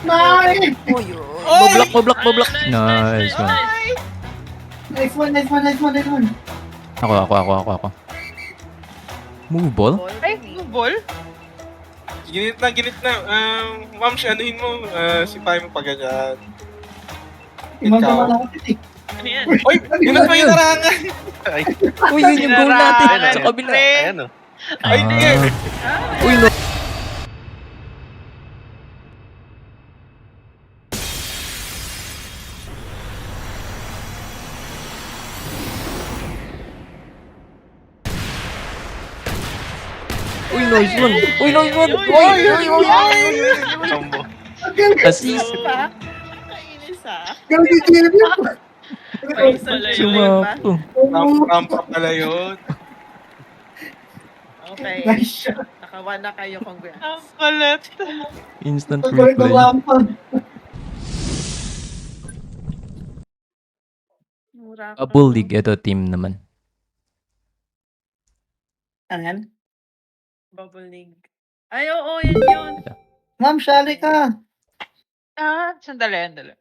Nice! Uy, Mablock. Nice one. Nice one. Ako. Move ball? Ay, ball? Ginit na. Ma'am, anuhin mo. Sipahin mo pa ganyan. Imang Ikaw. naman ako titik. Ano yan? Uy! Yun na pa yung narangan! Ay, Uy, yun yung goal natin. Sinara- Sa kabila. ayan o. Ay, hindi. Uy, no. Uy, nice one. Combo. Assist. Kainis ah. Gabi Jerry. Ay, pala yun. Sumapo. Rampa pala yun. Okay. Nice shot. Nakawa na kayo. Congrats. Ang kulit. Instant Pagkulit ng replay. lampag. Mura ka. Bubble League, ito team naman. Ayan. Bubble League. Ay, oo, yun. Ma'am, shali ka. Sandali.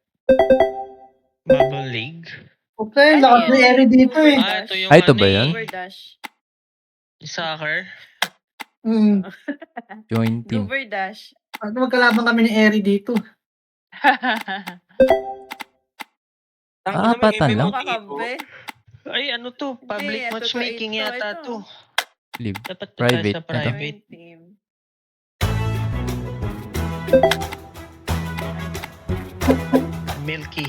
Bubble League. Okay, Ay, lakas yun. ni Eri dito eh. Ito yung Ito ba yan? Goober Dash. Soccer. Join team. Goober Dash. Ano magkalaban kami ni Eri dito? Apatan lang. Kakambe. Ay, ano to? Public Hindi, matchmaking ito. yata to. Live. Dapat Private, sa ito. private. Team. Milky.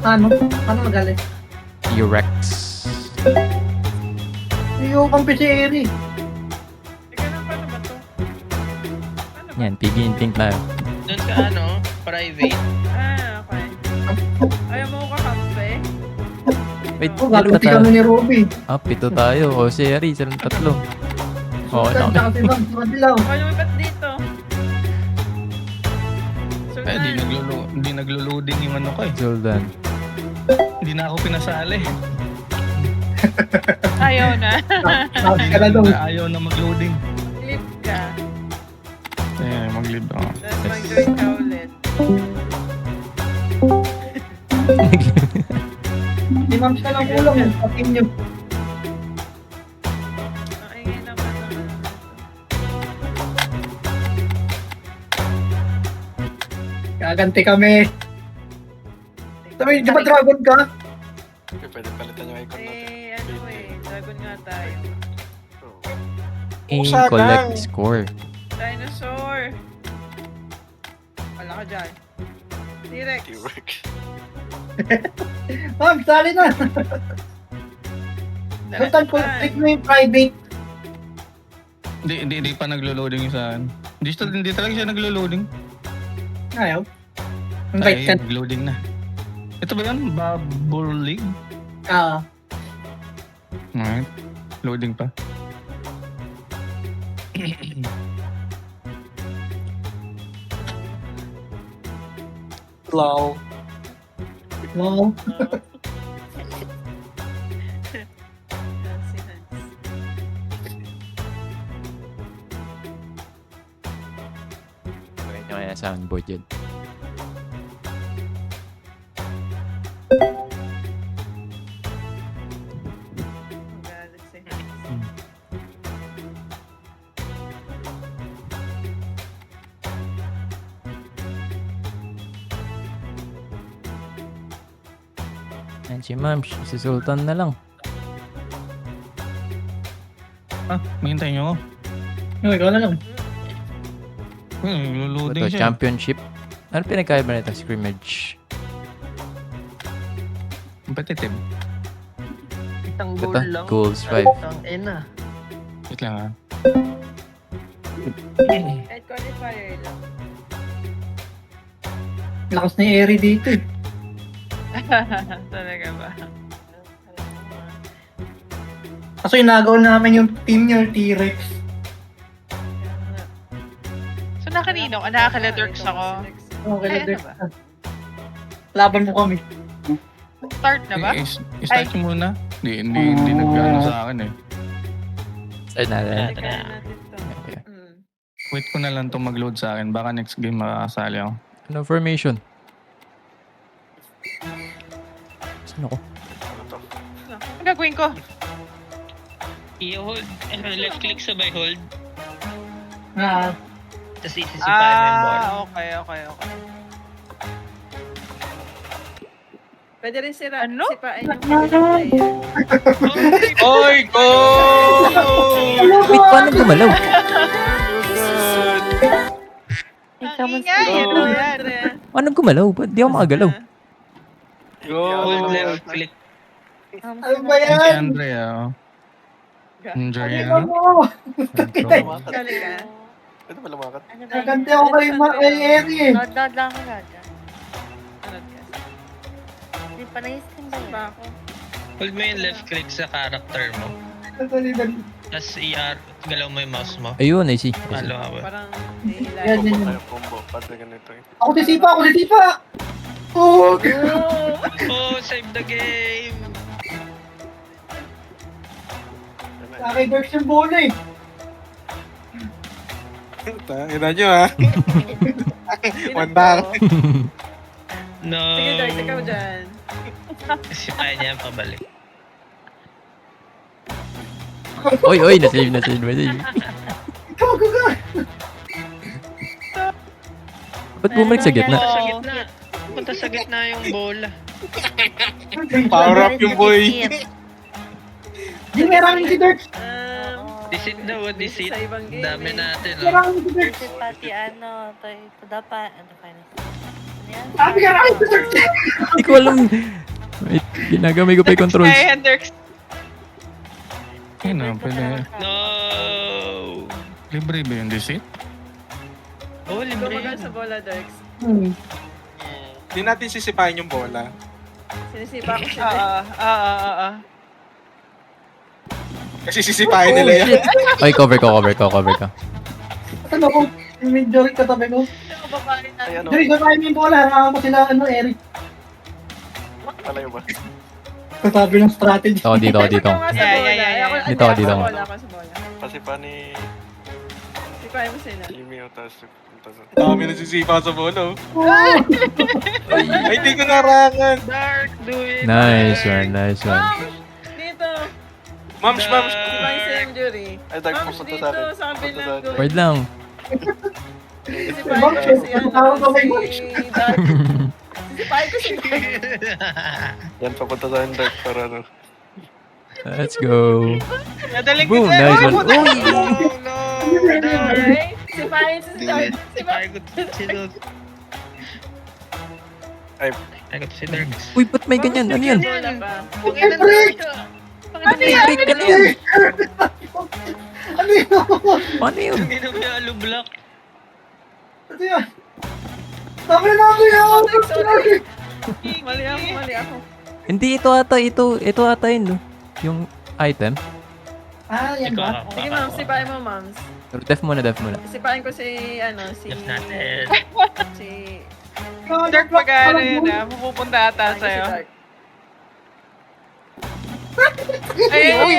Ano magaling? T-Rex. Iyo kampi si Eri. Teka lang, paano ba to? Paano ba? Yan, piggy in pink tayo. Doon sa private. Okay. Ayaw mo ko kakambe? Wait, Oh, ilan ba galuti tayo? kami ni Ruby. Pito tayo. O si Ari, silang tatlo. Oo, Sultan, na tsaka si Ma'am, sa kadilaw. Ako lumipat dito. Eh, di Sultan. hindi naglo-loading yung ano ko eh. Jordan. Hindi na ako pinasali. Ayaw na. Sabi ka na daw. Ayaw na mag-loading. Clip ka. Eh, mag-leave ako. Tapos mag-join ka ulit. Si Ma'am ka lang kulang. Patin nyo. Ang ingay naman ng ano nito. Gaganti kami. Sabi, di ba dragon ka? Pwede palitan yung icon natin. Dragon nga tayo. Aim, Usa collect, lang. score. Dinosaur! Wala ka dyan. T-Rex. T-Rex. Ma'am, sali na. Sultan, click mo yung private. Hindi pa naglo-loading yung saan. Hindi talaga siya naglo-loading. Ayaw. Ay, Invite ka. nag-loading na. Ito ba yan? Bubble League? Alright. Loading pa. Lol. Wow. Si Hans. Gawin nyo kaya soundboard yun. Magalit si Hans. Yan si Ma'am, si Sultan na lang. Mahintay nyo ako. Ikaw na lang. Naglo-loading Ito, siya. championship. Ano pinagkaiba nito? Scrimmage. Competitive. Isang Ito, goal lang. goals 5. Ang ena. Wait lang ah. Kahit qualifier lang. Lakas ni Eri dito eh. Talaga ba? Kaso inagaw namin yung team niya, T-Rex. So nakanino? Nakaka-letters ako. Okay, Ay, Lex. ano ba? Laban mo kami. Start na ba? I-start nyo muna. Hindi nag-ano sa akin eh. Start natin. Teka natin to. Okay. Mm. Wait ko na lang itong mag-load sa akin. Baka next game makakasali ako. Ano formation? Saan ako? Ano gagawin ko? I-hold. Left click sabay hold. Ah, Tapos isisipain mo yung ball. Okay. Pwede rin sira. Ano? Sipain yung player. Oy, go! Wait, paano gumalaw? Ang ingay. Ano yan? Paano gumalaw? Ba't di ako makagalaw? Go! Hold left click. ano ba Yan si yan? Andrea, oh. Enjoy Ano yan. ba mo? Kali ka. Pwede ba lumakad? Naganti ako kay Eri eh. Nod lang ako na dyan. Ano ka? Hindi pa na-stream ba Ba yan? ako? Hold mo yung left click sa character mo. Dali. Tapos galaw mo yung mouse mo. Ayun, I see. Halo ka ba? Parang Yan, nihila. yan. Tayo combo. Pwede ganito eh. Ako sisipa! Oh, Oh, save the game! sa akin Dirks yung bola eh. Ina nyo ha. Wanda. No! Sige, Dark, ikaw dyan. Isipain niya pabalik. Oy, na-save. Go. Ba't bumalik sa gitna? Punta sa gitna. Punta sa gitna yung bola. Power up yung boy. Di meron si Dirks. Disit daw, disit. Sa ibang game Dami eh. natin, oh. Meron si Dirks. Kasi pati ano, ito dapat, ano finance. Ano yan? Sabi ka lang si Dirks. Hindi ko alam. Wait, ginagamay ko pa yung controls. Kaya Hendrix. Yun na, pwede. No! Libre ba yung deceit? Oh, libre. Gumagal sa bola, Darks. Hindi natin sisipain yung bola. Sinisipa ko si Darks. Kasi sisipain nila yan. Ay, cover ko. Ano ko? May Dirks katabi ko. Ano ba pa rin Ay, ano? Dirks, babae mo yung bola. Harangan ko sila, Eri. Palayo ba? Katabi ng strategy. Ako dito. Ikaw nga sa Yeah, bola. yeah. Ako- Dito ako, ako dito sa ako. bola, ako sa bola. Kasi pa ni Sipain mo sila. Jimmy o tapos punta sa... Dami na sisipa sa bola. Oh. Ay, hindi ko narangan. Dark, do it! Nice one. Dito. Mams. Sipain sa yung jury. Ay, Dark, Mams, pupunta dito sa akin. sa kabilang Pupunta sa akin. Word lang. Sipain ko si Dark. Sipain ko si Dark. Yan, papunta sa akin, Dark, para ano. Let's go. Nadaling Boom, kita. nice Uy, one. puta. No! Okay? Sipain si Dark. Sipain ko si Dark. Ay, Sipain ko si Dark. Uy, ba't may ganyan? Ano yan? Bola pa. Ano yan? Ano yan? Ano yun? Paano yun? Hindi na may alo block. Ano yan? Sabi na ako yun! Sorry. Mali ako. Hindi, ito ata yun, no? Yung item. Ah, yan Ikaw ba? ako. Sige, Mams. Sipain mo, Mams. Def muna. Sipain ko si, Def natin. Si... Dark pag ano yun ah. Pupunta ata Sipain ko si sa'yo. Dark. Uy.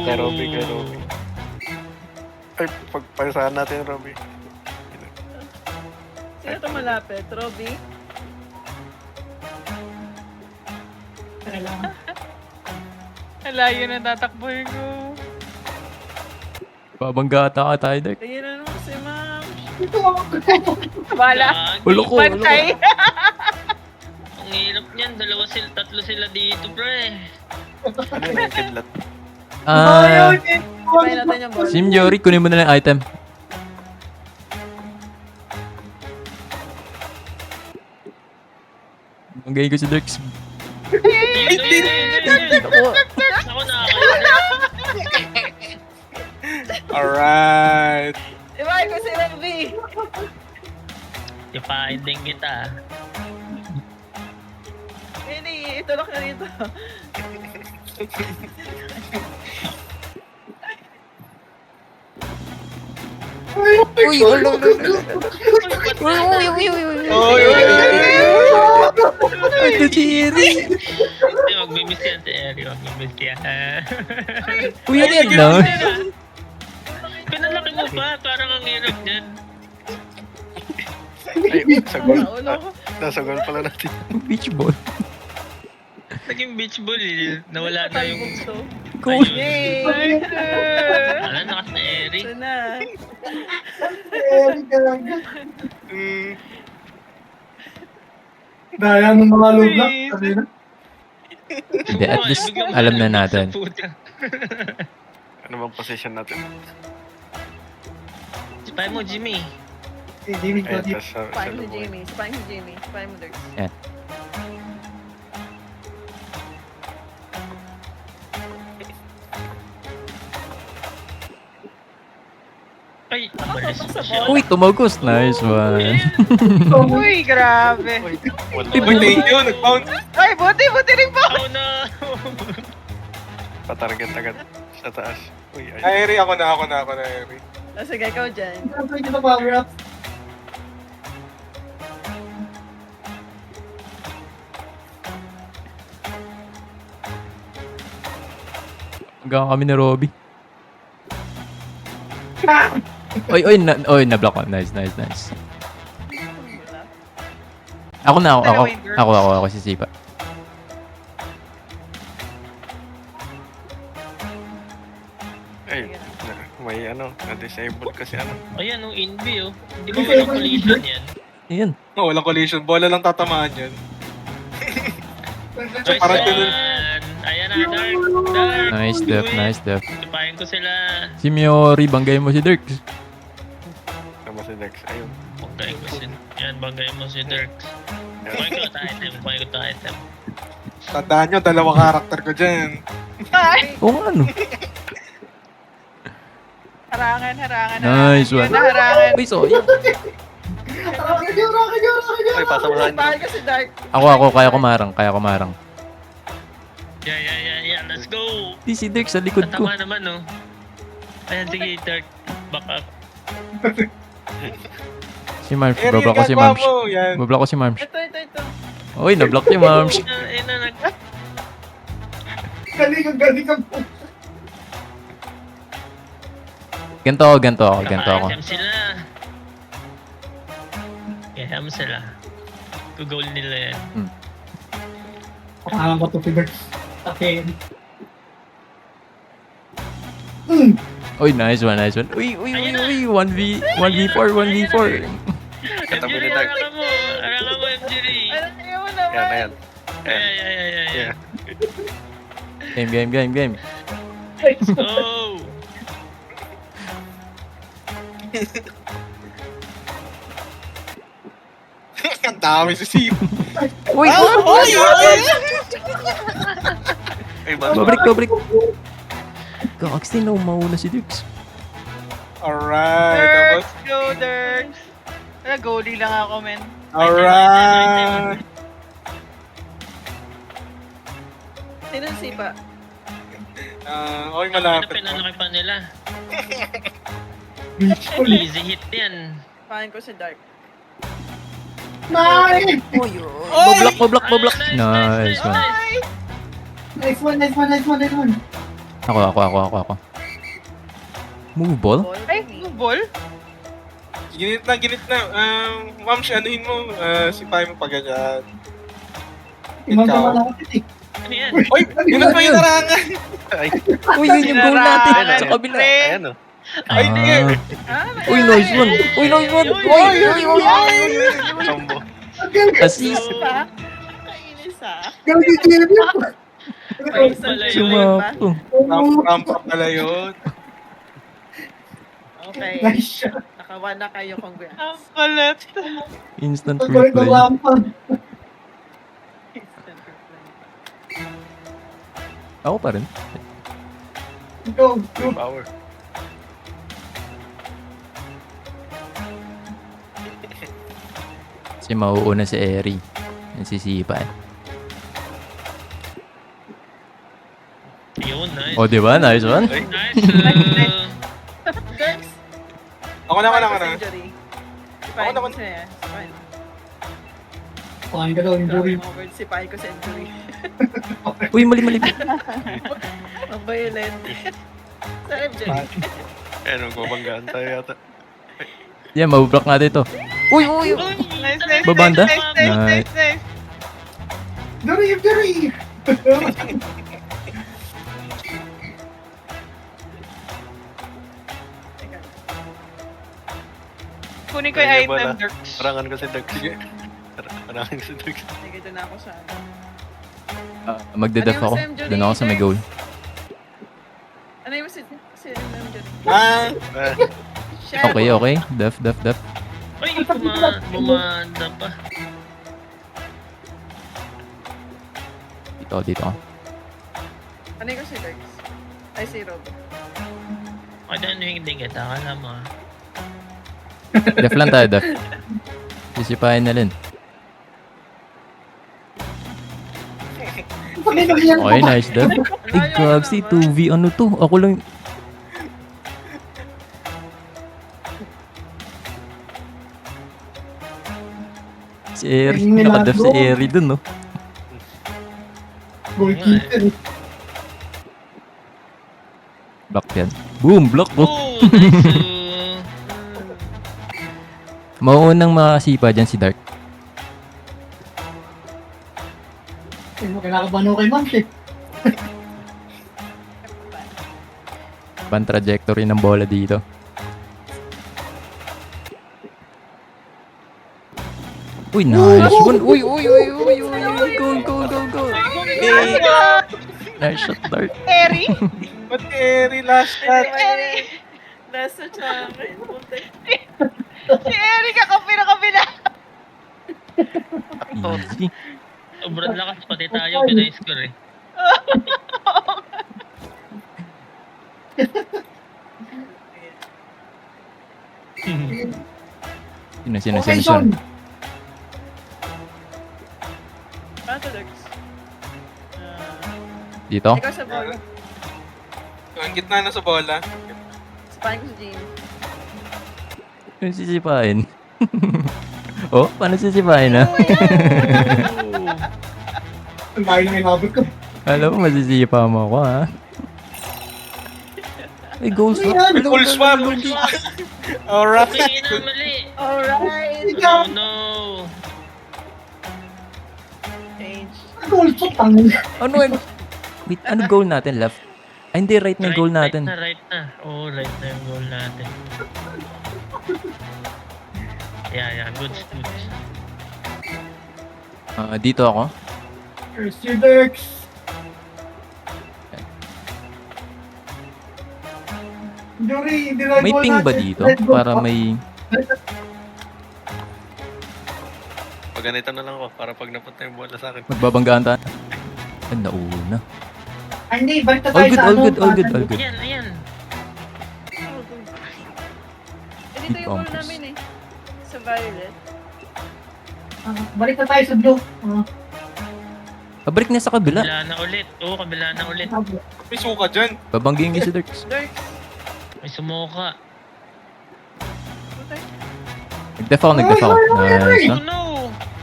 kay Robby. Ay, pagpalisahan natin, Robby. Sino ito malapit? Robby? Ang layo na tatakbuhin ko. Babangga ata ka tayo, Dark. Tingnan mo si Ma'am. Wala. Ulo ko. Pantay. Ang hirap niyan. Tatlo sila dito, pre. Ano yung kidlat? Sipain natin yung bola. Sim Jory, kunin mo na lang yung item. Banggayin ko si Darks. Ako na. Alright. Sipain ko si Robby. Ipain din kita. Hindi, itulak na dito. Ito si Eri. Hindi, magmimiss yan si Eri. Magmimiss yan. Uy, ano yan na? Pinalaki mo pa. Parang ang hirap dyan. Ay, sa goal. Naulo ko. Nasa goal pala natin. Beach ball. Naging beach ball eh. Nawala na yung... Cool. Ayun. Yay! Wala na kasi na Eric. Ito na. Eric talaga. Mm, Daya ng mga lublak. Sabi na. Hindi, at least alam na natin. Ano bang position natin? Spy mo, Jimmy. Si Jimmy ko Ayun, dito. tas sa Spy mo si lubong. Jamie. Spy mo si Jamie. Spy mo Dirk. Ay, malis siya. Uy, tumagos. Nice one. Uy, grabe. Uy, wala. Uy, thank you. Nag-bounce. Ay, buti rin po. Oh no! Patarget agad sa taas. Uy, ay. Ay, Eri, ako na, Eri. Ah, sige, ikaw dyan. Ano yung power up? Hanggang kami ni Robby. Oy, na-block ko. Nice. Ako si Sipa. Ay, may na-disable kasi ano. Ayan, oh, Invi, oh. Hindi ba walang collision yan? Ayan. Oh, walang collision. Bola lang tatamaan yan. Nice Parang one! ganun. Ayan na, Dark! Nice def. Tupahin ko sila. Si Miori, banggay mo si Dirk. Tama si Dex. Ayun. Bangay ko si... Yan, bangay mo si Dirk. Buhay ko ta item. Tandaan nyo, dalawa karakter ko dyan. Oo nga, no. Harangan. Nice one. Harangan. Uy, sorry. Rocky nyo! Ay, pasa mo sa akin. Spy ka si Dark. Ako, kaya kumarang. Yeah, let's go! Di si Dirk sa likod ko. Tatama naman, no? Ayan, sige, Dark. Back up. Si Marms, Eri, bablock ko si gagawa Marms. mo. Yan. Bablock ko si Marms. Ito. Uy, nablock si Marms. Ayun na, Galing ka po. Ganto ako. Naka-item sila. Item sila. Go-goal nila yan. Pangalan ko to figure. Okay. Uy, nice one. Uy, 1v4. Katabi ni MJ, Dark. harangan mo, MJ. Ano niyo mo naman? Ayan. Yeah. Game. Let's go! Ang dami si Steve. Uy, Ay, mas. babrik. Kakaksi na mauna si Dirk. Alright. Tapos, Go, Dirk. Goalie lang ako, men. alright. Sino si Sipa? Okay, malapit. Pinalaki pa nila. Beach ball. Easy hit yan. Pahin ko si Dark. Nice! Mablock. Nice one. Nice one. Ako. Move ball? Ay, ball? Ginit na. Ma'am, anuhin mo. Sipay mo pa ganyan. Ibang Ikaw. naman ako dito eh. Ano yan? Uy, ginit pa yung larangan. Ay, Uy, yun yung goal natin sa kabila. ayan o. Ay, hindi. Uy, nice one. Uy, Combo. Assist. Kainis Galing si Jimmy! Ay, pala yun. Sumapo. Rampa pala yun. Okay. Nice shot. Nakawa na kayo, congrats. Ang kulit. Instant Pag-galing replay. ng lampag. Ako pa rin. Go. Power. Kasi mauuna si Eri. Yan si Sipa eh. Yun, nice. O, diba? Nice one. Ay, Nice. Dirk, Ako na. injury. Sipahin ko siya. Sipahin. Pakain ka daw, injury. Sipahin ko sa injury. Uy, mali. Ang violent. Sa MJ. Ayan, magbabanggaan tayo yata. Yan, mabublock natin ito. Uy! Uy! Nice, nice, Babanda? nice, nice, nice, nice. Dari! Kunin ko yung Kaya item, wala. Dirks. Parangan ko si Doug. Sige. Parangan ko si Doug. Nagito na ako sa ano. Magde-def ako. Doon ako sa may goal. Ano yung si MJ? Ah, Shit. Okay. Def. Ay, bumanda pa. Dito. Ano yung si Dex? Ay, si Rob. Ay, dahil hindi kita. Akala mo ah. Def lang tayo, def. Sisipahin na rin. Okay, nice def. Ay, Gagsy, 2v ano to? Ako lang. Si Eri. Nakadef si Eri dun, no? Goalkeeper. Block yan. Boom! Block ko. Oh, nice. Mauunang makasipa dyan si Dark. Kinakabahan ako kay Mams eh. Ban trajectory ng bola dito. Uy, nice one. Uy. Go. Nice shot, Dark. Eri? ba't Eri last shot? Eri! Nasa sa akin. Puntay. Si Eri kakapi na kabila! Easy. Sobrang lakas pati tayo. Pinay-score eh. Sino. Okay, Sean. Paano to, Dex? Dito? Ikaw sa ball. Ang gitna na sa bola. Sapahin ko si Jane. Yung sisipahin. Oh, paano sisipahin ha? Ang bahay na inabot ko. Alam mo, masisipa mo ako ha? Ay, goal swap. Full swap! Alright. Okay na, mali. Alright! Oh no. Change. Goal shot, tangin. Ano yun? Wait, ano goal natin? Left? Ay, hindi. Right na yung goal natin. Right na. Oo, right na yung goal natin. Yeah. Goods. Dito ako. Here's your Dirks. Jory, hindi na May goal ping ba natin. dito? Let's go. Para may... Pag ganito na lang ako, para pag napunta yung bola sa akin. Magbabanggaan tayo. Ay, nauna. Ay, hindi, balik na All tayo good, sa all ano. good, all good, all good. Ayan. Eh, dito yung goal namin eh. Sa Violet. Balik na tayo sa blue. Pabalik na sa kabila. Kabila na ulit. Oo, kabila na ulit. May suka dyan. Babanggiin ko si Dirks. Dex! May sumuka. Puntay. Nagdef ako. Nice Oh ha. no!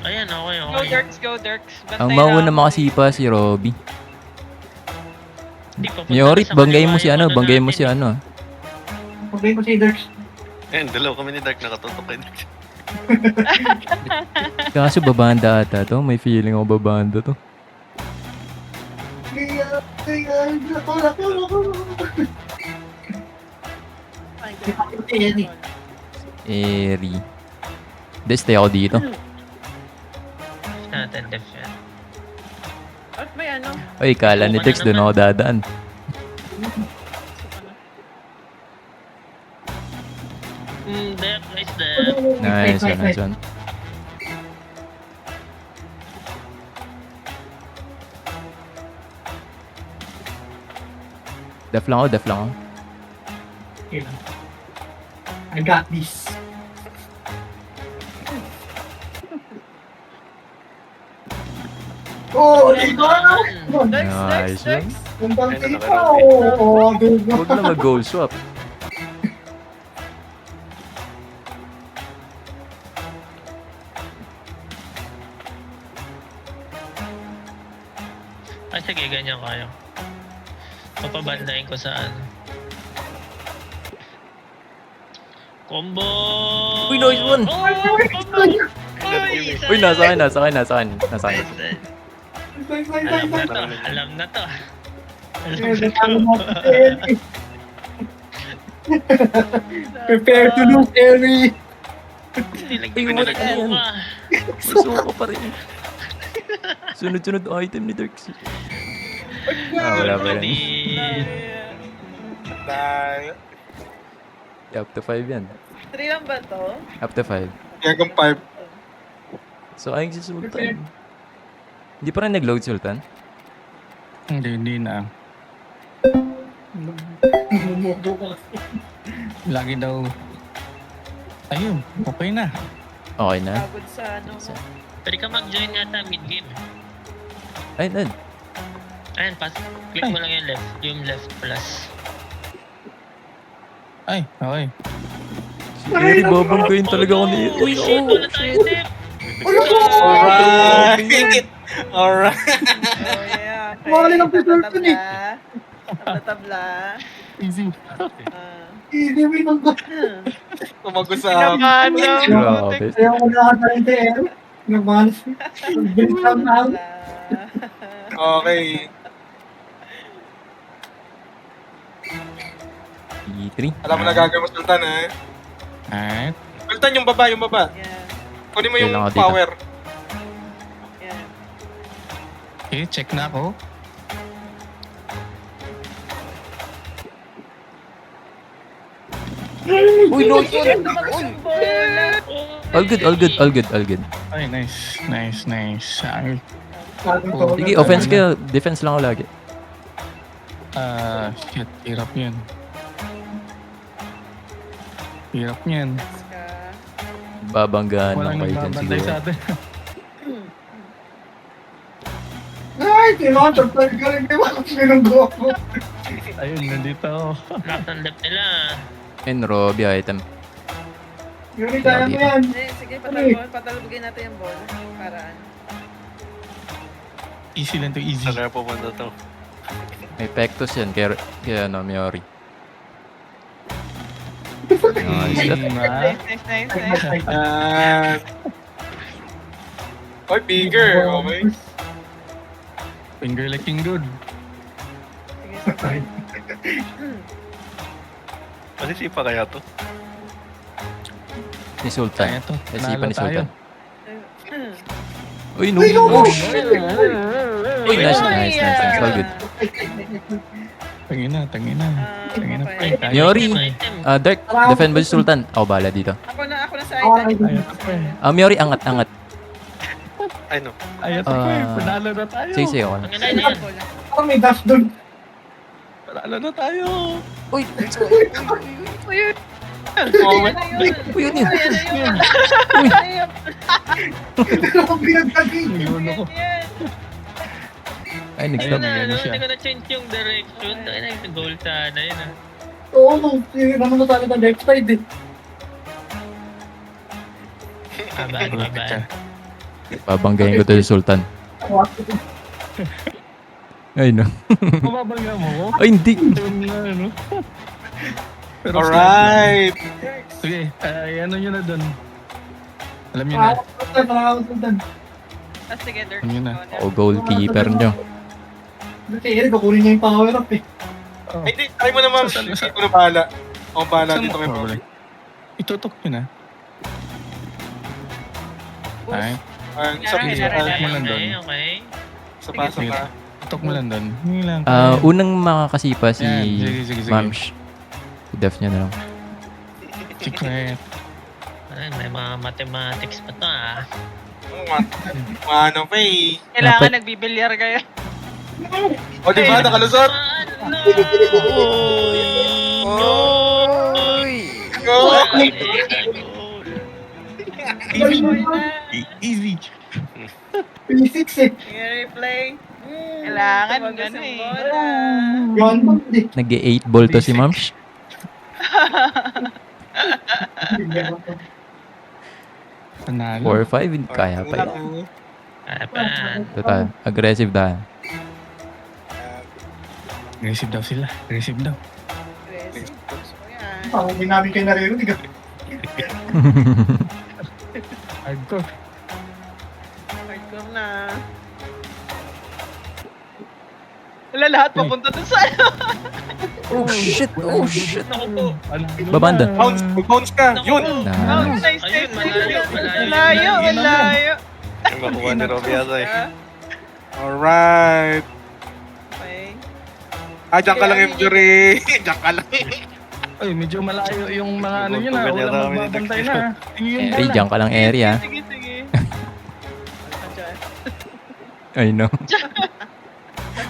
Ayan, okay. Go, Dirks, go, Dirks. Bantay Ang mauna lang. makasipa si Robby. Hindi, papunta Nyorit, na sa banggay mo kaliwa si yung ano, banggay mo natin si eh. ano. Pagay ko si Dirks. Ayun, dalaw kami ni Dark nakatutok kay Dark. Kaso babanda ata to. May feeling ako babanda to. Lako. Ay, Ito yan eh. Eri. Hindi, stay ako dito. Natin, def yan. At may ano? Ay, kala ni Dex doon ako dadaan. Def, nice def. Nice one. Def lang ako. Okay lang. I got this. Oh, diba? Dex! Nice Dex! one. Gandang Ayun, tipa. nakaroon Oo, diba? Huwag na mag-goal swap. Ay, sige, ganyan kayo. Papabandain ko sa ano. Combo! Uy, nice one. Oh, combo! Uy, nasa akin. Nasa akin. Nice. Alam na to. Prepare to lose, Eri. Nilagyan mo na ka. Masuko pa rin. Sunod-sunod item ni Darks. Wala pa rin. Tayo. Up to 5 yan. 3 lang ba to? Up to 5. Gagang 5. So, ayun si Sultan. Hindi pa rin nag-load, Sultan? Hindi na. Bumubo ka. Lagi daw. Ayun, okay na. Okay na. Pagod sa ano. Pwede ka mag-join yata mid-game. Ayun. Ayan, click mo lang yung left plus. Ay, okay. Si Eri, babanggayin talaga ako ni Eri. Uy, shit! Wala tayo, Tep! Alright! Alright! Oh, yeah. Okay. Mali ng preserve ko ni. Tabla. Easy. Easy win ang goal. Kumag-usap. Grabe. Kaya ko nakatarin si Eri. Nagmalas. Bilis lang na. Okay. E3. Alam mo na gagawin mo, Sultan, ha? Alright. Sultan, yung baba. Yan. Kunin mo yung Kailangan ko dito. power. Yan. Okay, check na ako. Uy, no! Bola. All good. Ay, nice. Ay, Sige, offense kayo. Defense lang ako lagi. shit. Hirap yan. Babanggaan lang Walang kayo dyan nagbabantay siguro. sa atin. Ay, tinatagpag ka rin. Di ba kung sinunggo ako? Ayun, nandito ako. Lahat ng left nila. And Robbie item. Yuri, kaya mo yan. Sige, patalbogin natin yung bola. Para ano. Easy lang to, easy. Saan kaya pupunta to? May Pectus yan. Kaya Miori. Nice. Nice. Yan. Oy, bigger. Okay. Finger licking good. Sige, Masisipa kaya to? Ni Sultan. Kaya to. Isipan Nalo ni tayo. Sultan. Uy, no! Oh, shit! Uy, nice. All good. Tangina. Tangina, okay. pre. Miori! Item. Dark, defend mo si Sultan. Ako bala dito. Ako na sa item. Ayat ako eh. Miori, angat. Ay, no. Ayat ako eh. Ah. Panalo na tayo. Sige, ako na. Ang ganda yan. Ako may dash doon. Panalo na tayo. Uy, Okay. yun yun. Pero ang pinagtagin. Yun ako. Ay, next Ano stop. na, Ano siya? hindi ko na-change yung direction. Tayo na yung goal sana yun ah. Oo, naman na tayo ng left side eh. Abaan. Babanggayin ko to si Sultan. Ay, no. Mababangga mo ko. Ay, hindi. Yun na, ano. Pero Alright. sige, ano nyo na dun. Alam nyo na. Nakakasundan. Sige, Dirk. Ano yun na? Ako, goalkeeper nyo. Kasi Eric, kukunin niya yung power up eh. Oh. Ay, di. Try mo na, ma'am. Hindi ko na bahala. Ako bahala Saan dito mo kay ko, Paul. bro? Itutok nyo na. Ay, Isa Mo lang doon. Okay. Sa pa. tutok mo lang dun. Yun lang. Unang makakasipa si Yan, sige. Mamsh. Def niya na lang. Secret. Ay, may mga mathematics pa to ah. Ano pa eh. Kailangan nagbibilyar kayo. O, diba? Nakalusot? Ano? Go! Easy. P6 eh. Replay. Kailangan gano'n eh. One month eh. Nag-8 ball to si Mamsh. Panalo. 4-5, hindi kaya pa yan. Kaya pa. Ito tayo. Aggressive tayo. Aggressive daw sila. Aggressive daw. Parang hindi namin kayo naririnig ah. Hardcore. Go na. Wala lahat papunta dun sa ano. Oh shit! Oh shit! Naku po. Babanda. Bounce, mag-bounce ka. Yun. Oh, Nice. nice, Ayun, nice, malayo, Malayo, malayo. Yung makuha ni Robby ata eh. Alright. Okay. Diyan ka lang, Emjury. Diyan ka lang. Ay, medyo malayo yung mga ano nyo na. Ganyan Wala na kami ni magbabantay Dexter. na. Tingin yung Eri, bala. dyan ka lang, Eri ah. Sige, sige. I know.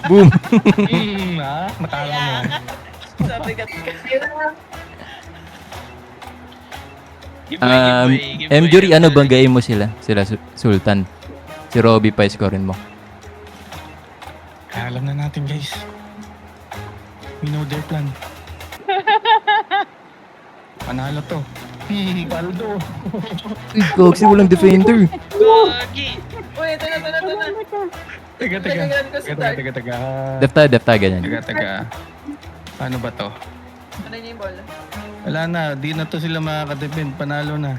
Boom! Nakala mo. Sabi ka. Jury, ano banggain mo sila? Sila Sultan. Si Robby pa scorein mo. Alam na natin guys. We know their plan. Panalo to. Paldo. Uy, Gogsy, walang defender. Gagi. Uy, ito na. Teka. Tagagan ko si Dark. Teka. Def tayo, ganyan. Teka. Paano ba to? Ano niya yung bola? Wala na. Di na to sila makakadepend. Panalo na.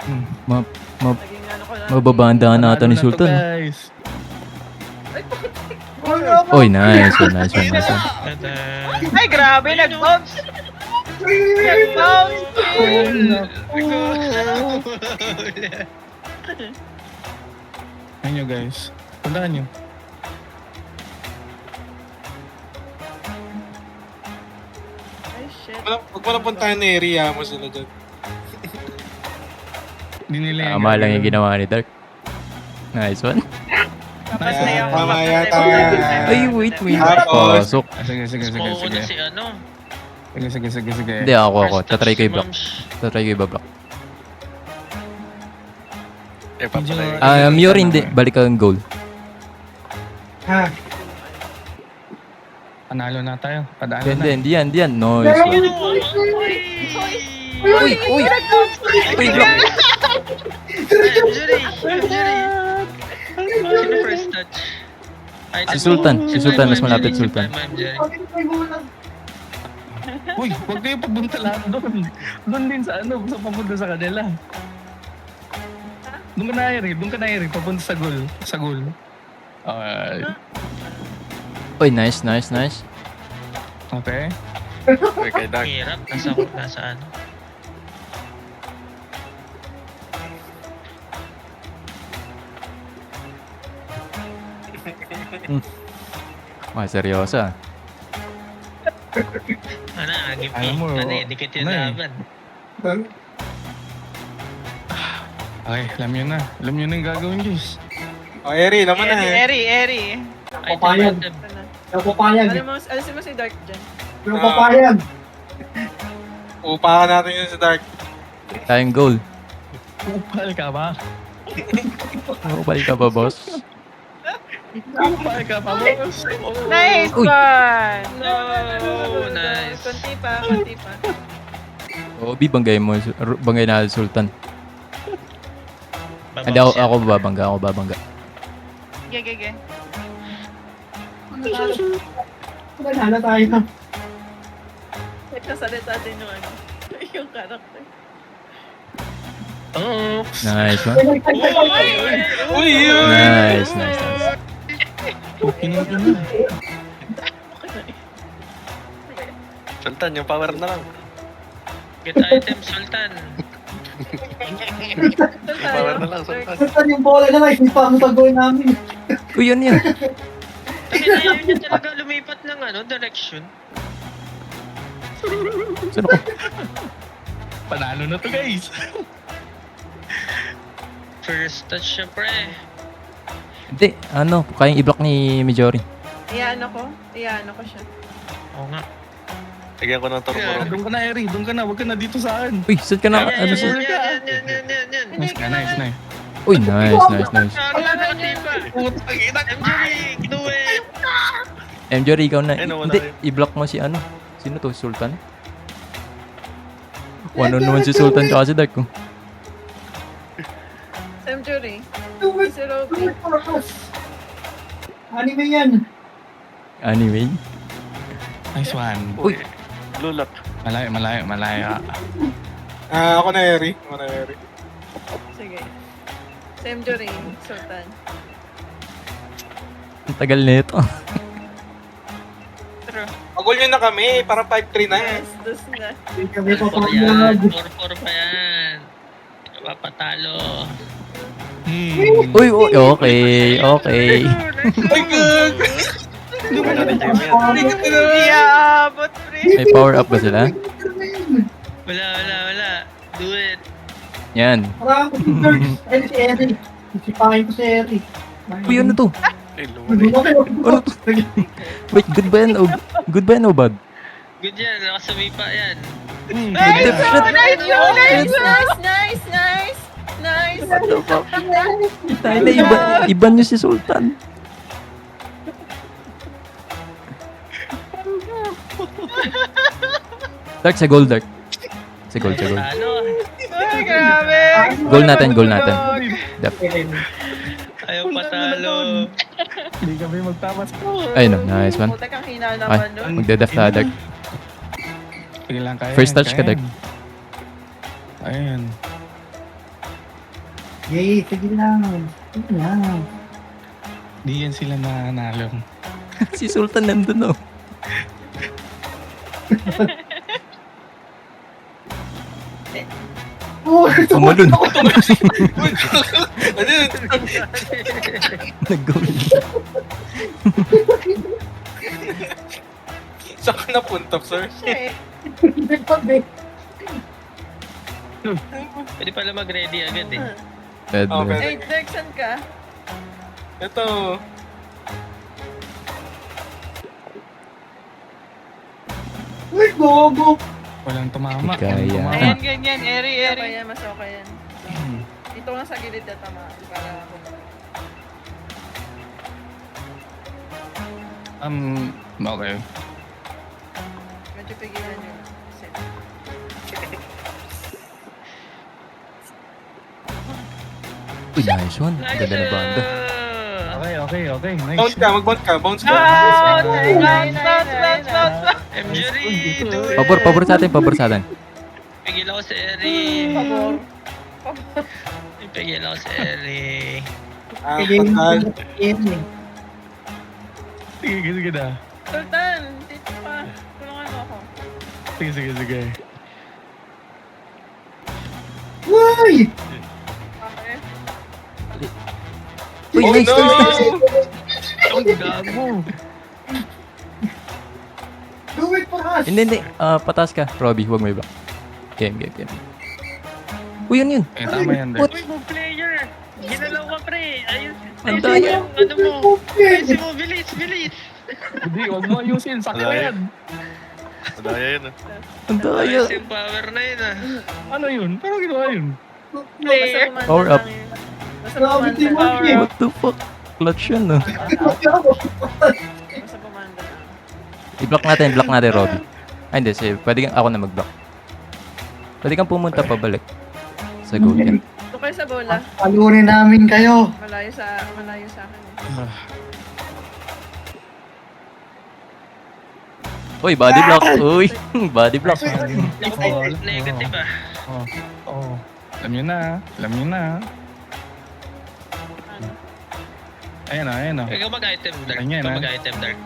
Naging ano ko lang. Mababandahan Panalo natin ni na to, Sultan. guys. Oy, nice one. Tada. Ay, grabe, nag-bounce. Nag-bounce. Ayun nyo guys. Tandaan nyo. Ay, shit. Huwag mo na puntahan ni area mo sila dyan. Hindi nila yan Tama lang yung gagawin. ginawa ni Dark. Nice one. Kapag na yung Tama yata. Ay, wait. Tapos, Pasok. Sige. Oo na si ano. Sige. Hindi, ako. First touch Tatry ko si i-block. Mams. Tatry ko i-block. Eh, papalay. Yuri, hindi. Balik ka ang goal. Ha? Panalo na tayo. Padalo na. Hindi yan. Nice one. Uy, block. Jury. Sino first touch? Ay, Si Sultan. Si Sultan, mas malapit Si Sultan. Ma'am Jerry. Uy, huwag kayo papunta lahat doon. Doon din sa ano, sa papunta sa kanila. Doon ka na, Eri. Papunta sa goal. Uy, nice. Okay. Uy, kay Dark. Hirap. Nasa ano. Seryoso ah. Ano, agip Alam mo, dikit yung ano eh. laban. Okay, alam nyo na yung gagawin, guys. oh, Eri, naman na eh. Eri. Ay, Papayag. ito, Yung papayag. Alisin mo si Dark dyan. Yung papayag. Upakan natin yun sa Dark. Tayong goal. Upal ka ba? Balik ka ba, boss? Upal ka pa, boss. Nice Uy. one! No! Nice. Konti pa. Robby, banggay mo. Banggay na Sultan. Babaw Hindi, siya. ako babangga. Gege. Manala tayo. Nagkasalita din yung ano. Yung character. Oops. Nice one. Uy, yun! Nice. Okay na ito na. Sultan, yung power na lang. Get item, Sultan. Yung power na lang, Sultan. Sultan yung bola na lang. Hindi pa ang gagawin namin. Uy, yan. Ayaw niya talaga lumipat ng direction. Sino ko? Panalo na to, guys. First touch siya, pre. Hindi, kayang i-block ni Mijori. Iyaano ko siya. Oo nga. Lagyan ko ng turbo. Yeah. Doon ka na, Eri. Doon ka na. Huwag ka na dito sa akin. Uy, saan ka na? Yan. Nice ka, nice. Uy, nice. MJ, do it! Mijori, ikaw na. Ayun, wala Hindi, yun. i-block mo si Sino to? Sultan? One-on-one si Sultan tsaka si Dark. Oh. Sam Jury. Do it. Si Robby. Anime yan. Anyway. Nice one. Uy. Lulak. Malayo. Ako na Eri. Sige. Same Jory, Sultan. Ang tagal na ito. Pagol nyo na kami, para 5-3 na. Yes, dos na. Hindi kami 4 papagod. yan. 4-4 pa yan. Hindi ka papatalo. Uy, uy, okay, okay. Ay, gag! Gawin natin Jimmy yan. Hindi aabot, pre. May power up ba sila? Wala. Do it. Yan. Parang ako si Dirk. Ay, si Eric. Sisipahin ko si Eric. Uy, ano to? Ay, lumali. Ano to? Wait, good ba yan o, good ba yan o bad? Good yan. Nakasumi pa yan. Nice! Shit. Nice! Nice! Nice! Nice! Nice! Tayo na, iba nyo si Sultan. Dark, sa goal, Dark. Sa goal, sa goal. Talo. Ay, grabe. Goal natin, goal natin. Dep. Ayaw patalo. Hindi kami magtamas po. Ayun o, nice one. Putek ang hina Ay, naman nun. magdedef na, Dark. Sige lang, kaya First yan, touch ka, kaya Dark. yan. Ayan. Yay, sige lang. Sige lang. Di yan sila nanalo. Si Sultan nandun o. Oh, Tumalun. Ano yun? Nag-goal. Saan ka napunta, sir? Shit. Pwede pala mag-ready agad eh. Bad, Oh, bro. bad. Hey, Dirk, saan ka? Ito. Uy, gogo. Walang tumama. Kaya. Walang tumama. Ayan, ganyan. Eri, Okay eri. yan, mas okay yan. Dito lang sa gilid na tama. Para Okay. medyo pigilan yun. Set. Uy, nice one. Nice! Ganda na banda. Okay. Nice. Bounce ka, mag-bounce ka, bounce ka. Ah, Nice, nice, bounce. MJRI, do it! Pabor sa atin. Pigil ako si Eri. Pabor. Pigil ako si Eri. Ah, Sige patal. lang. Eric. Sige na. Sultan, dito pa. Tulungan mo ako. Sige. Uy! Okay. Uy, Oh, nice, no! nice. Ang gago. Do it for us! Hindi. Patas ka. Robbie, huwag may block. Game. Uy, yun. Eh, tama yan, Dirk. Uy, mo player! Ginalaw ka, pre! Ayun, Ang daya. ano mo? Ayusin mo, bilis! Hindi, huwag mo ayusin. Sakit na yan. Madaya yun ah. Ang daya. Ayusin power na yun ah. Ano yun? Paano ginawa yun? Basta kumanda Power up. lang yun. Basta Grabe, team kumanda. up eh. What the fuck? Clutch yun, no? Basta kumanda lang. I-block natin, Robbie. Ay, hindi. Sige, pwede kang ako na mag-block. Pwede kang pumunta pabalik. Sa goal yan. Doon kayo sa bola. Palurin namin kayo. Malayo sa akin. eh. Uy, body block. Uy, body block. Negative ah. Oh. Alam nyo na. Ayan na. Ikaw mag-item, Dark. Ganyan, Ikaw ah. mag-item, Dark.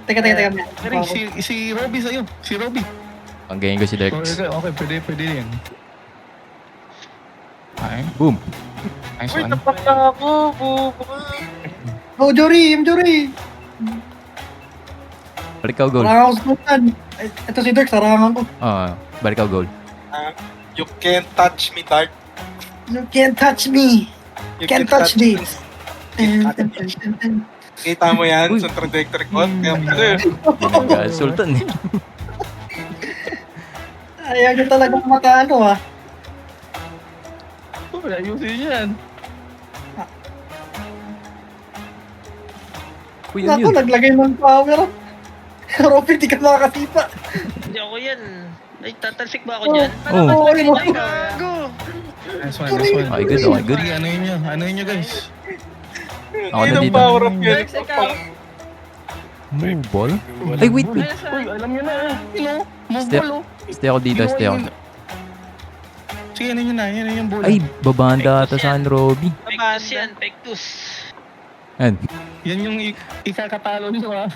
Teka. Pero si Robby sa'yo. Si Robby. Ang ganyan ko si Dex. Okay, pwede yan. Ay, Boom. nice Uy, one. tapat na ako, bubo. Oh, Jory! Balik ka goal. Sarangan ko sa Sultan. Ito si Dirk, sarangan ko. Balik ka goal. You can't touch me, Dark. You can't touch me. You Can't touch me. Kita mo yan Uy. sa trajectory ko. Kaya ano yun? Pinag Sultan eh. Ayaw nyo talaga matalo ah. Wala ayusin yan. Uy, Ako, yun. naglagay ng power up. Robby, di ka makakasipa. Hindi ako yan. Ay, tatalsik ba ako dyan? Oh. Sorry mo. Gago! Nice one. Okay, good. Sige, ano yun nyo guys? Ako na Yun ang dito. power up yun. Dirk, ikaw. Move ball? Ay, wait. Ayun sa... Uy, alam nyo na. Move Step. ball, oh. Stay ako dito, stay ako. Sige, ano yun na. Yan yung bola. Ay, babanda ata sa akin, Robby. Pektus yan, Pektus. Yan. Yan yung ikakatalo nyo ah.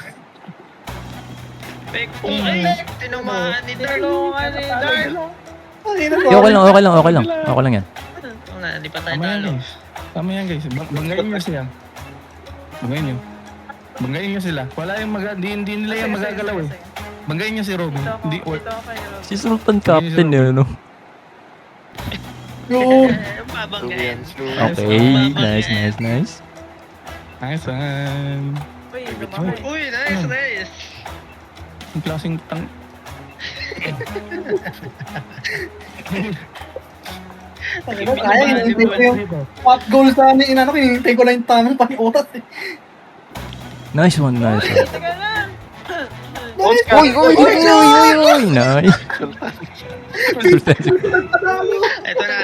Pektus. Ay, tinamaan ni Dark. Tulungan ni Dark. Ay, na Okay lang, okay lang, okay lang. Okay lang yan. Oo nga, di pa tayo Tama yan talo. guys. Tama yan guys. Banggain nyo siya. Banggain nyo. Banggain nyo sila. Wala yung hindi nila yung magagalaw eh. Banggain nyo si Robin. Dito ako, Hindi, dito ako kay Rob. Si Sultan Captain yun, no? Yo! Babanggain. Okay, nice. Nice one. Uy, lumaki. Uy, nice. Ang klaseng tang... Kaya, hinihintay ko yung 4 goals na inano ko, hinihintay ko lang yung tamang pang-oras eh. Nice one. Teka lang. Uy, nice. Sultan. Ito na.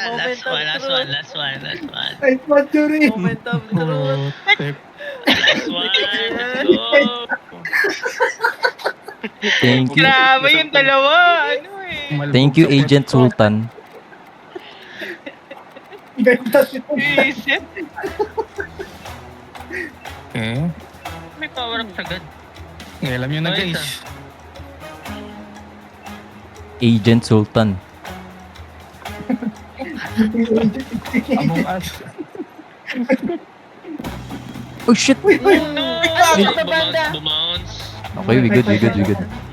Moment of truth. Last one. Ay, Marjorie! Moment of truth. Last one. Let's go. Thank you. Grabe yung dalawa. Ano eh. Thank you, Agent Sultan. Benta siya. Isip. Okay. May power up agad. Okay, alam nyo na Nice, guys. Agent Sultan. Among Us. Oh, shit. No! Bumounce. Okay, we good. Okay guys,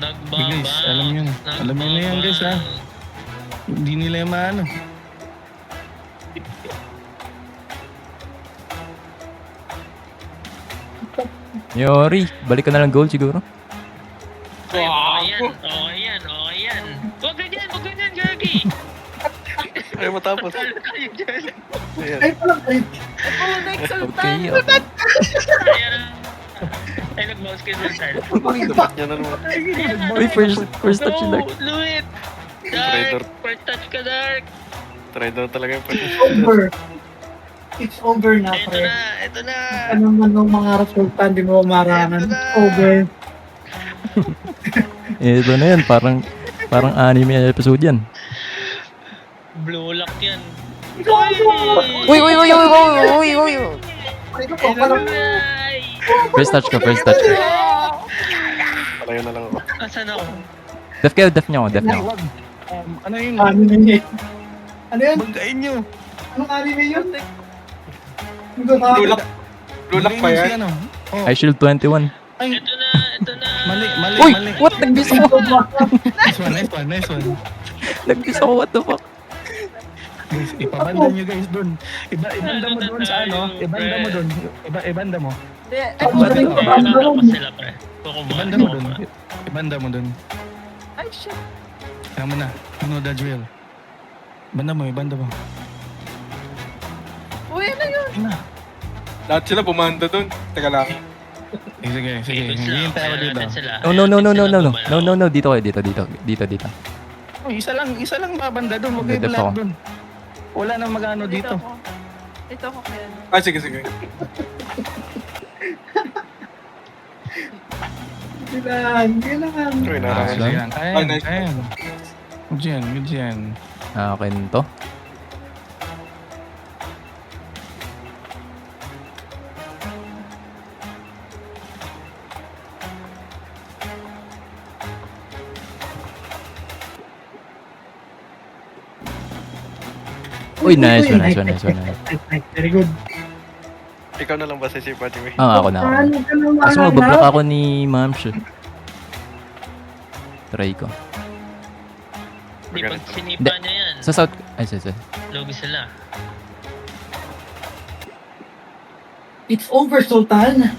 Nagbabounce. alam nyo na. Alam nyo na yan guys ha. Hindi nila yung maano. Yori, balik ka na lang goal siguro. Okay yan. Huwag ganyan, Gagi. Ayaw matapos. Talo tayo dyan. Ayan. Ay, palang ay. Oh, next Sultan. Okay. Ay, nag-mouse kayo sa style. Dapat niya na naman. Uy, first touch yung Dark. Do it! Traitor. Dark! First touch ka, Dark! Try daw talaga yung pwede. Over. It's over na, Ito pre. na! Ano man ng mga Sultan, di mo marangan. It's over. Ito na yan, parang anime episode yan. Blue lock yan. Uy! Ay, ito po, palang Ay! First touch ka. Palayo na lang ako. Asan ako? Def niyo ako. Wag. Ano yung... anime. Ano yan? Banggain nyo. Anong anime yun? Blue lock. Blue lock pa Banggain nyo si yan. ano. Oh, I Shield 21. ay, Ito na! mali. Uy! What? Nagbis ako! Nice one. Nagbis ako, what the fuck? Guys, ipabanda nyo guys dun. Ibanda mo dun sa ano. Ibanda mo dun. Ibanda mo. Hindi. Babak pa sila, pre. Ibanda mo dun. Ibanda mo dun. Ay, shit. Kaya mo na. Ano the drill? Ibanda mo. Uy, ano yun? Ayun na. Lahat sila bumanda dun. Teka lang. Sige. Hihintay ako dito. No. Dito kayo, dito. Oh, isa lang babanda dun. Huwag kayo Dito lahat ako. dun. Wala nang magano dito. Dito ako kaya. Ah, sige. Kailangan. Uy, Ah, narangan. sige. Ayan, Oh, nice. ayan. Good yan. Akin to. Uy, nice one. Very good. Ikaw na lang ba si Jimmy? Ako na. Ano ka naman, Kaso anak? magbablock ako ni Ma'am siya. Try ko. Di pag sinipa niya yan, Sa south. Ay, sa. logi sila. It's over, Sultan.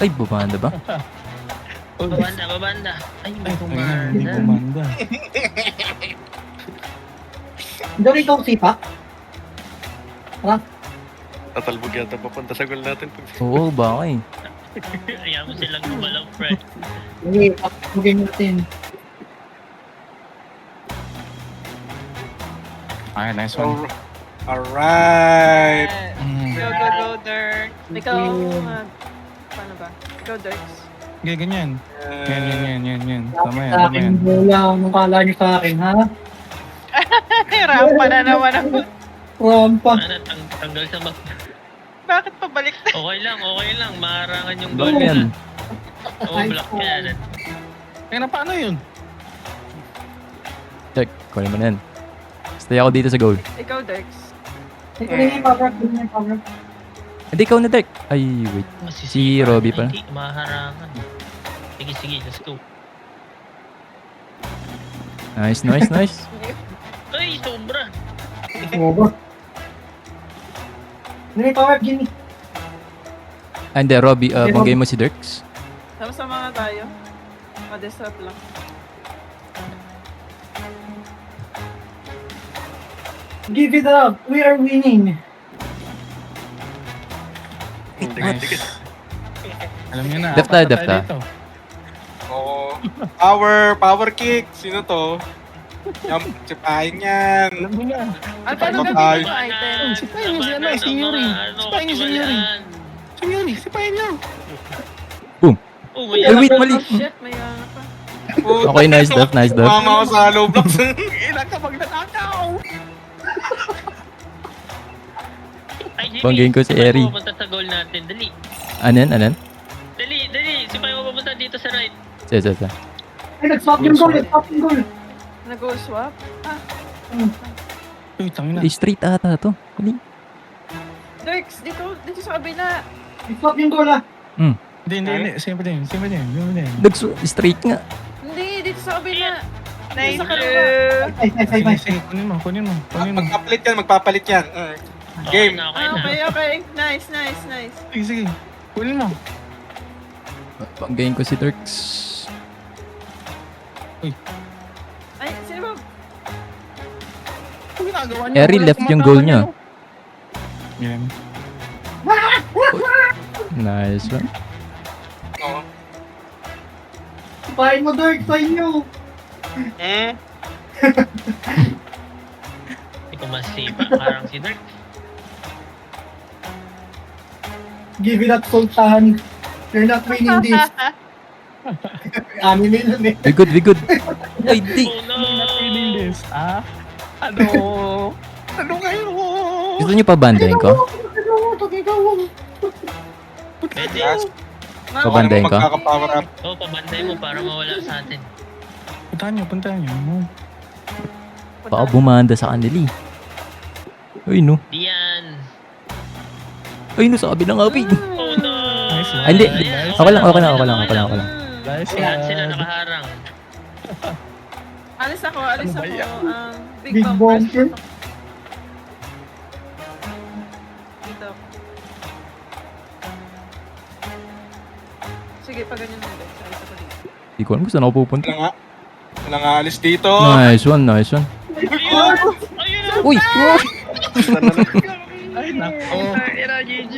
Ay, bumanda ba? Babanda. Ay, Ay, hindi bumanda. bumanda. Hindi rin ikaw sipa? Tatalbog yata papunta sa goal natin. Oo, bakit? Ayaw mo silang gumalaw, pre. Sige, pakipugin natin. Ay, nice one. Alright. Go, Dirk. Ikaw, paano ba? Ikaw, Dirk. Okay, ganyan. Yan. Tama yan. Sa akin, bola. Anong kala niyo sa akin, ha? Nahirapan na naman ako. Rampa. Ano, tanggal sa map. Bakit pabalik na? Okay lang. Maharangan yung Block goal yan. nila. Oo, block yan. Kaya na paano yun? Check. Kunin mo na yan. Stay ako dito sa goal. Ikaw, Dex. Ito na yung power up. Ito na yung power up. Hindi, ikaw na, Dirk. Ay, wait. Si Robby pala. Hindi, maharangan. Sige, let's go. Nice. Ay, sobra. Bobo. Ito na yung power up, Jimmy. And Robby, banggay mo si Dirks. Sama-sama nga tayo. Ma-disrupt lang. Give it up. We are winning. Dikit-dikit. Alam niyo na. Deft apat na deft tayo ah. dito. Oo. Power kick. Sino to? Yung sipahin yan. Alam niyo na. At paano Ay. gagawin yung item? Sipahin niyo si ano, si Yuri. Sipahin niyo si Yuri. Si Yuri, sipahin niyo. Oh, may Ay, wait, mali. Shit, may yana pa. Okay, nice def. Mama ko sa hollow blocks. Ilan ka magnanakaw? Ay, Jimmy, Banggain ko si sipay Eri. mo papunta sa goal natin. Dali. Anan? Dali. Sipay mo papunta dito sa right. Sige. Ay, nag-swap yung goal. Nag-swap yung goal. Nag-goal swap? Uy, tangina. Ay, straight ata to. Mali. Dex, dito sa kabila. Nag-swap yung goal ah. Hindi. Siyempre din. Straight nga. Hindi, dito sa kabila. Nice. Sa kabila. Ay, Sige, kunin mo. Magpapalit yan. Game. Okay na. Okay. Nice. Sige. Kunin mo. Banggain ko si Dirks. Ay, sino ba? Ano ginagawa niyo? Eri Wala left yung kumakain goal niya. Yan. Nice one. Oo. Sipahin mo, Dirk. Sipahin nyo. Hindi ko masipa. Parang si Dirk. Give it up, Sultan. You're not winning this. Anime lang eh. We good. Ay, di. Oh no! Feeling this. Ano? Ano kayo? Gusto niyo pa bandayin ko? Pwede. Pabandayin ko? Magkaka-power up. Oo, pabanday mo para mawala sa atin. Puntahan niyo. Baka bumanda sa kanila Ay, no. Diyan. Ay, no, sa kabilang api. Oh no! Nice one. Ay, hindi. Ayan. Okay lang. Nice Lahat sila one. nakaharang. Alis ako. Ano ba yan? Big Big bumper. bumper. Dito. Sige, pa ganyan mo. Dex. Alis ako dito. Hindi ko alam kung saan ako pupunta. Wala nga alis dito. Nice one. Ayun! Uy! Ay, nako. Ira, GG!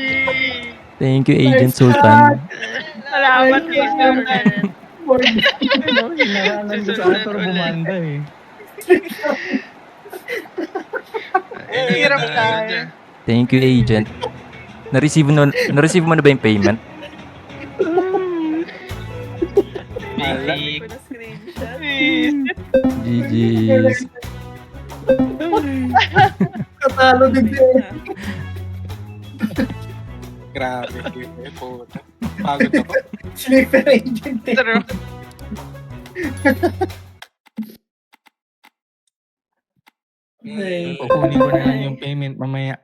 Thank you, Agent Sultan. Salamat kay Sultan. Hinarangan ko sa Arthur bumanda eh. Hirap tayo. Thank you, Agent. Na-receive mo na ba yung payment? Basic. Ko na screenshot. GG's. Katalo din si Eric. Grabe. Puta. Pagod ako. Sleeper agent eh. True. Ay. Kukunin ko na lang yung payment mamaya.